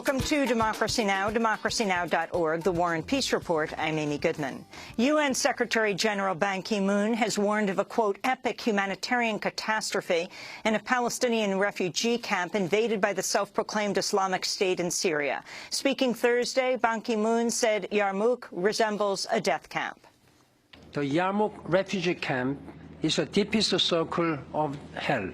Welcome to Democracy Now!, democracynow.org, the War and Peace Report. I'm Amy Goodman. UN Secretary General Ban Ki-moon has warned of a, quote, epic humanitarian catastrophe in a Palestinian refugee camp invaded by the self-proclaimed Islamic State in Syria. Speaking Thursday, Ban Ki-moon said Yarmouk resembles a death camp. The Yarmouk refugee camp is the deepest circle of hell.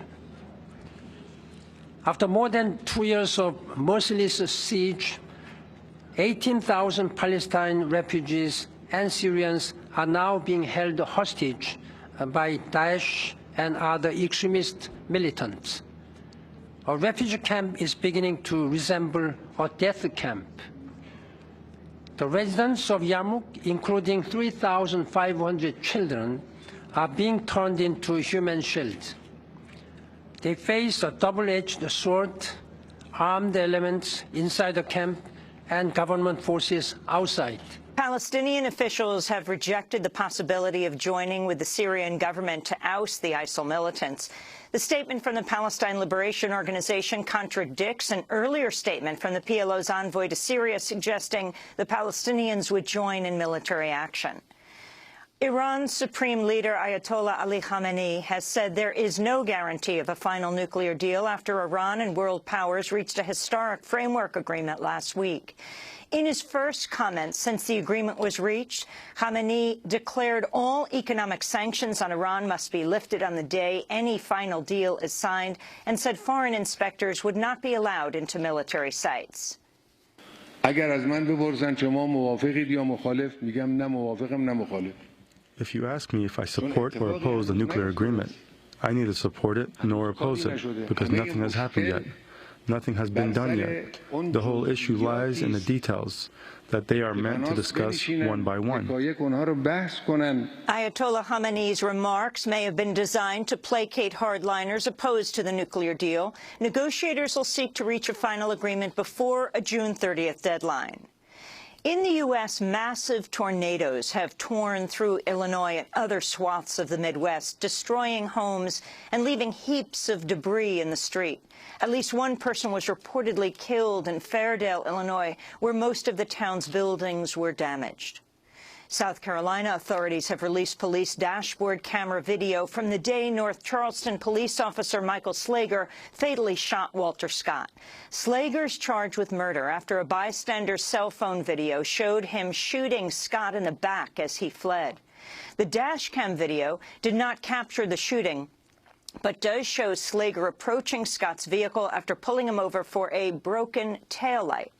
After more than 2 years of merciless siege, 18,000 Palestinian refugees and Syrians are now being held hostage by Daesh and other extremist militants. A refugee camp is beginning to resemble a death camp. The residents of Yarmouk, including 3,500 children, are being turned into human shields. They face a double-edged sword, armed elements inside the camp, and government forces outside. Palestinian officials have rejected the possibility of joining with the Syrian government to oust the ISIL militants. The statement from the Palestine Liberation Organization contradicts an earlier statement from the PLO's envoy to Syria suggesting the Palestinians would join in military action. Iran's Supreme Leader Ayatollah Ali Khamenei has said there is no guarantee of a final nuclear deal after Iran and world powers reached a historic framework agreement last week. In his first comments since the agreement was reached, Khamenei declared all economic sanctions on Iran must be lifted on the day any final deal is signed, and said foreign inspectors would not be allowed into military sites. If you ask me if I support or oppose the nuclear agreement, I neither support it nor oppose it, because nothing has happened yet. Nothing has been done yet. The whole issue lies in the details that they are meant to discuss one by one. Ayatollah Khamenei's remarks may have been designed to placate hardliners opposed to the nuclear deal. Negotiators will seek to reach a final agreement before a June 30th deadline. In the U.S., massive tornadoes have torn through Illinois and other swaths of the Midwest, destroying homes and leaving heaps of debris in the street. At least one person was reportedly killed in Fairdale, Illinois, where most of the town's buildings were damaged. South Carolina authorities have released police dashboard camera video from the day North Charleston police officer Michael Slager fatally shot Walter Scott. Slager's charged with murder after a bystander's cell phone video showed him shooting Scott in the back as he fled. The dash cam video did not capture the shooting, but does show Slager approaching Scott's vehicle after pulling him over for a broken taillight.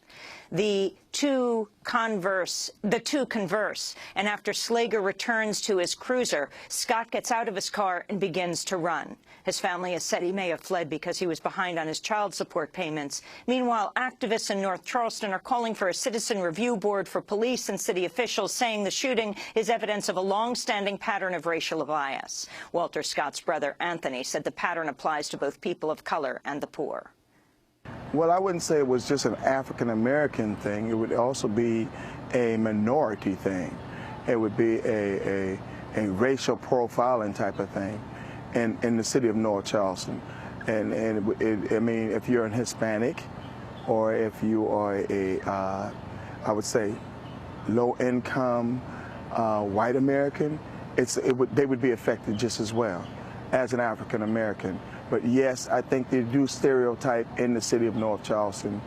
The two converse, and after Slager returns to his cruiser, Scott gets out of his car and begins to run. His family has said he may have fled because he was behind on his child support payments. Meanwhile, activists in North Charleston are calling for a citizen review board for police and city officials, saying the shooting is evidence of a long-standing pattern of racial bias. Walter Scott's brother, Anthony, said the pattern applies to both people of color and the poor. Well, I wouldn't say it was just an African-American thing. It would also be a minority thing. It would be a racial profiling type of thing in the city of North Charleston. And I mean, if you're an Hispanic or if you are I would say, low-income white American, they would be affected just as well as an African-American. But yes, I think they do stereotype in the city of North Charleston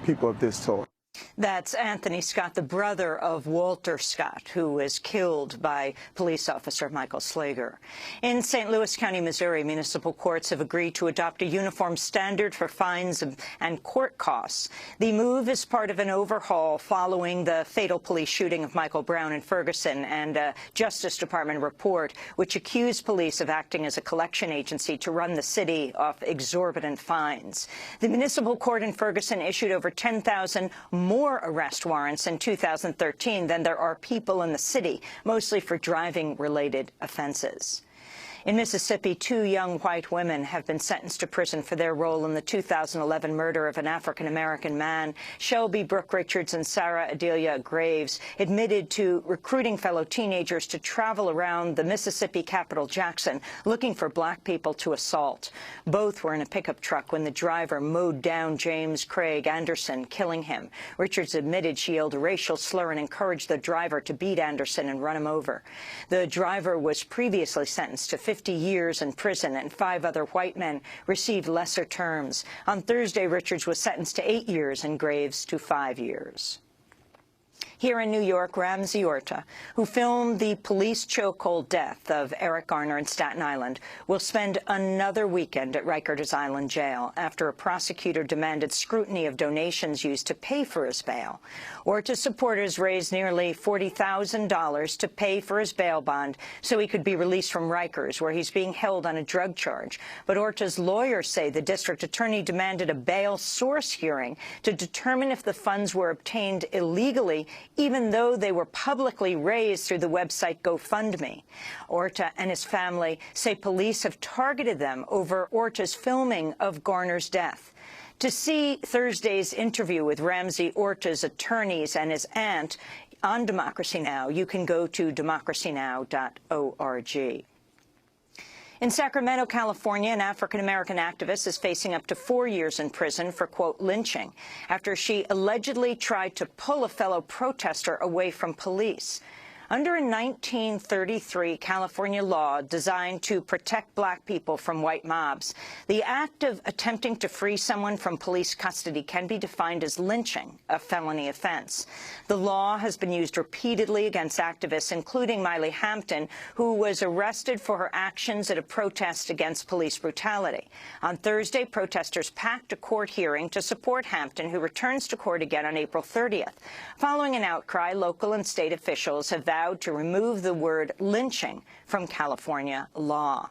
people of this sort. That's Anthony Scott, the brother of Walter Scott, who was killed by police officer Michael Slager. In St. Louis County, Missouri, municipal courts have agreed to adopt a uniform standard for fines and court costs. The move is part of an overhaul following the fatal police shooting of Michael Brown in Ferguson and a Justice Department report which accused police of acting as a collection agency to run the city off exorbitant fines. The municipal court in Ferguson issued over 10,000 more arrest warrants in 2013 than there are people in the city, mostly for driving-related offenses. In Mississippi, 2 young white women have been sentenced to prison for their role in the 2011 murder of an African-American man. Shelby Brooke Richards and Sarah Adelia Graves admitted to recruiting fellow teenagers to travel around the Mississippi capital, Jackson, looking for black people to assault. Both were in a pickup truck when the driver mowed down James Craig Anderson, killing him. Richards admitted she yelled a racial slur and encouraged the driver to beat Anderson and run him over. The driver was previously sentenced to 50 years in prison, and 5 other white men received lesser terms. On Thursday, Richards was sentenced to 8 years and Graves to 5 years. Here in New York, Ramy Orta, who filmed the police chokehold death of Eric Garner in Staten Island, will spend another weekend at Rikers Island jail after a prosecutor demanded scrutiny of donations used to pay for his bail. Orta's supporters raised nearly $40,000 to pay for his bail bond so he could be released from Rikers, where he's being held on a drug charge. But Orta's lawyers say the district attorney demanded a bail source hearing to determine if the funds were obtained illegally, even though they were publicly raised through the website GoFundMe. Orta and his family say police have targeted them over Orta's filming of Garner's death. To see Thursday's interview with Ramy Orta's attorneys and his aunt on Democracy Now!, you can go to democracynow.org. In Sacramento, California, an African-American activist is facing up to 4 years in prison for, quote, lynching, after she allegedly tried to pull a fellow protester away from police. Under a 1933 California law designed to protect black people from white mobs, the act of attempting to free someone from police custody can be defined as lynching, a felony offense. The law has been used repeatedly against activists, including Miley Hampton, who was arrested for her actions at a protest against police brutality. On Thursday, protesters packed a court hearing to support Hampton, who returns to court again on April 30th. Following an outcry, local and state officials have vowed to remove the word lynching from California law.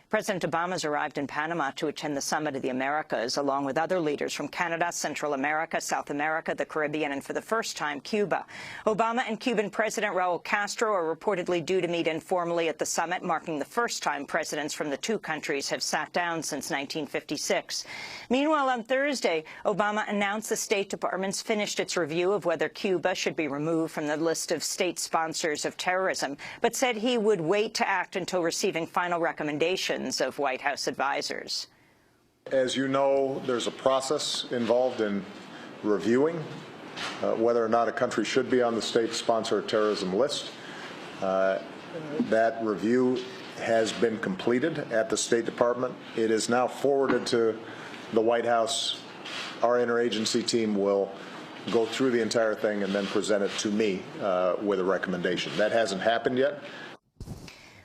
President Obama's arrived in Panama to attend the Summit of the Americas, along with other leaders from Canada, Central America, South America, the Caribbean, and for the first time, Cuba. Obama and Cuban President Raul Castro are reportedly due to meet informally at the summit, marking the first time presidents from the 2 countries have sat down since 1956. Meanwhile, on Thursday, Obama announced the State Department's finished its review of whether Cuba should be removed from the list of state sponsors of terrorism, but said he would wait to act until receiving final recommendations of White House advisors. As you know, there's a process involved in reviewing whether or not a country should be on the state sponsor of terrorism list. That review has been completed at the State Department. It is now forwarded to the White House. Our interagency team will go through the entire thing and then present it to me with a recommendation. That hasn't happened yet.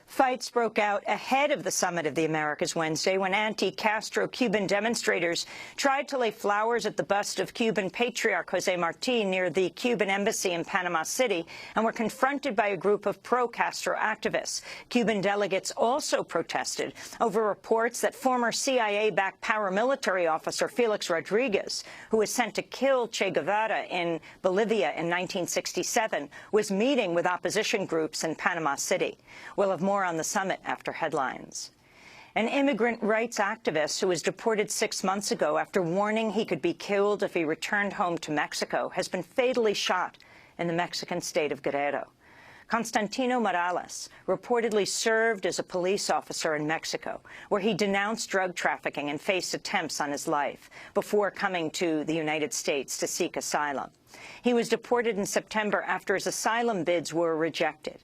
Fights broke out ahead of the Summit of the Americas Wednesday when anti-Castro Cuban demonstrators tried to lay flowers at the bust of Cuban patriarch José Martí near the Cuban embassy in Panama City and were confronted by a group of pro-Castro activists. Cuban delegates also protested over reports that former CIA-backed paramilitary officer Felix Rodriguez, who was sent to kill Che Guevara in Bolivia in 1967, was meeting with opposition groups in Panama City. We'll have more on the summit after headlines. An immigrant rights activist who was deported 6 months ago after warning he could be killed if he returned home to Mexico has been fatally shot in the Mexican state of Guerrero. Constantino Morales reportedly served as a police officer in Mexico, where he denounced drug trafficking and faced attempts on his life before coming to the United States to seek asylum. He was deported in September after his asylum bids were rejected.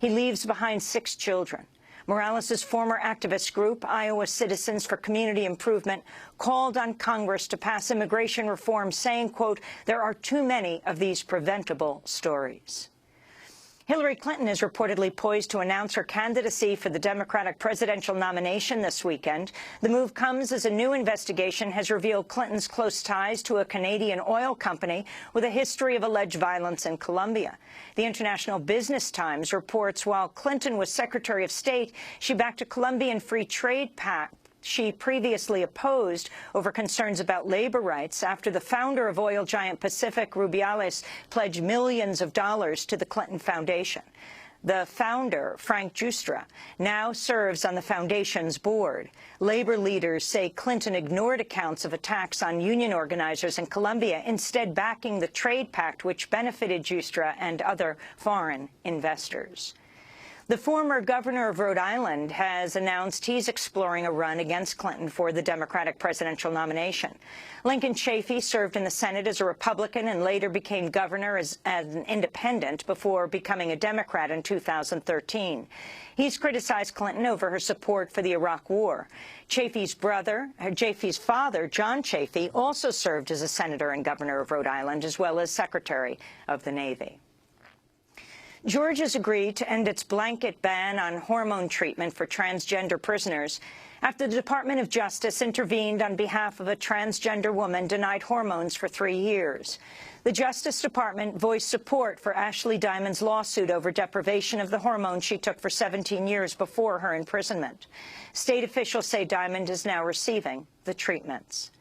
He leaves behind 6 children. Morales' former activist group, Iowa Citizens for Community Improvement, called on Congress to pass immigration reform, saying, quote, "There are too many of these preventable stories." Hillary Clinton is reportedly poised to announce her candidacy for the Democratic presidential nomination this weekend. The move comes as a new investigation has revealed Clinton's close ties to a Canadian oil company with a history of alleged violence in Colombia. The International Business Times reports while Clinton was Secretary of State, she backed a Colombian free trade pact she previously opposed over concerns about labor rights after the founder of oil giant Pacific, Rubiales, pledged millions of dollars to the Clinton Foundation. The founder, Frank Giustra, now serves on the foundation's board. Labor leaders say Clinton ignored accounts of attacks on union organizers in Colombia, instead backing the trade pact which benefited Giustra and other foreign investors. The former governor of Rhode Island has announced he's exploring a run against Clinton for the Democratic presidential nomination. Lincoln Chafee served in the Senate as a Republican and later became governor as an independent before becoming a Democrat in 2013. He's criticized Clinton over her support for the Iraq War. Chafee's father, John Chafee, also served as a senator and governor of Rhode Island, as well as Secretary of the Navy. Georgia's agreed to end its blanket ban on hormone treatment for transgender prisoners after the Department of Justice intervened on behalf of a transgender woman denied hormones for 3 years. The Justice Department voiced support for Ashley Diamond's lawsuit over deprivation of the hormone she took for 17 years before her imprisonment. State officials say Diamond is now receiving the treatments.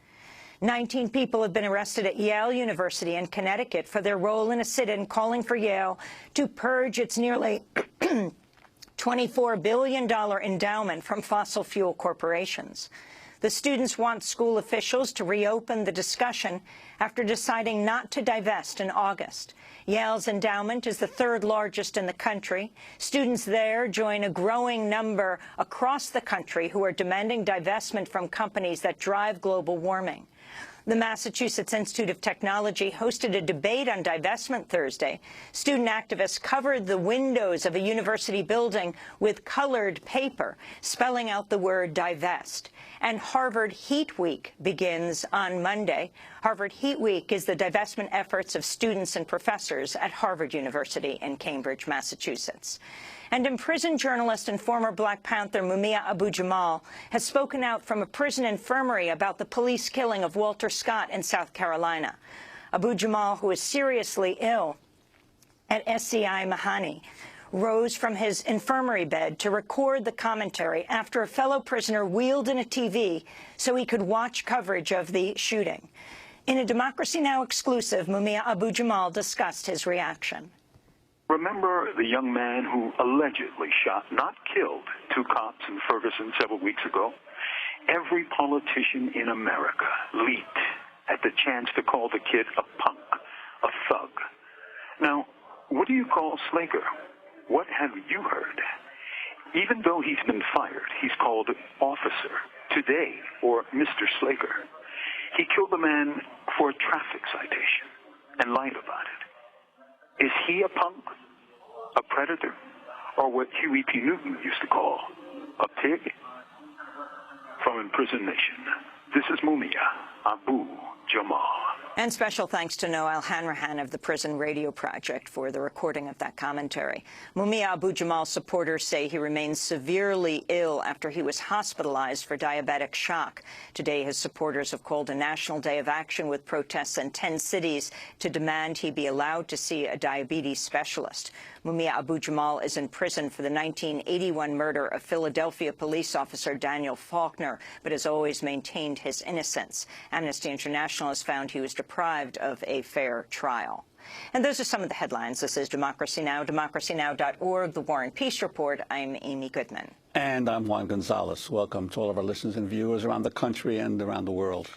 19 people have been arrested at Yale University in Connecticut for their role in a sit-in calling for Yale to purge its nearly $24 billion endowment from fossil fuel corporations. The students want school officials to reopen the discussion after deciding not to divest in August. Yale's endowment is the third largest in the country. Students there join a growing number across the country who are demanding divestment from companies that drive global warming. The Massachusetts Institute of Technology hosted a debate on divestment Thursday. Student activists covered the windows of a university building with colored paper, spelling out the word divest. And Harvard Heat Week begins on Monday. Harvard Heat Week is the divestment efforts of students and professors at Harvard University in Cambridge, Massachusetts. And imprisoned journalist and former Black Panther Mumia Abu Jamal has spoken out from a prison infirmary about the police killing of Walter Scott in South Carolina. Abu Jamal, who is seriously ill at SCI Mahani, rose from his infirmary bed to record the commentary after a fellow prisoner wheeled in a TV so he could watch coverage of the shooting. In a Democracy Now! Exclusive, Mumia Abu Jamal discussed his reaction. Remember the young man who allegedly shot, not killed, 2 cops in Ferguson several weeks ago? Every politician in America leaped at the chance to call the kid a punk, a thug. Now, what do you call Slaker? What have you heard? Even though he's been fired, he's called officer today or Mr. Slaker. He killed a man for a traffic citation and lied about it. Is he a punk, a predator, or what Huey P. Newton used to call a pig? From Imprisoned Nation, this is Mumia Abu Jamal. And special thanks to Noel Hanrahan of the Prison Radio Project for the recording of that commentary. Mumia Abu Jamal's supporters say he remains severely ill after he was hospitalized for diabetic shock. Today, his supporters have called a national day of action with protests in 10 cities to demand he be allowed to see a diabetes specialist. Mumia Abu Jamal is in prison for the 1981 murder of Philadelphia police officer Daniel Faulkner, but has always maintained his innocence. Amnesty International has found he was deprived of a fair trial. And those are some of the headlines. This is Democracy Now!, democracynow.org, The War and Peace Report. I'm Amy Goodman. And I'm Juan Gonzalez. Welcome to all of our listeners and viewers around the country and around the world.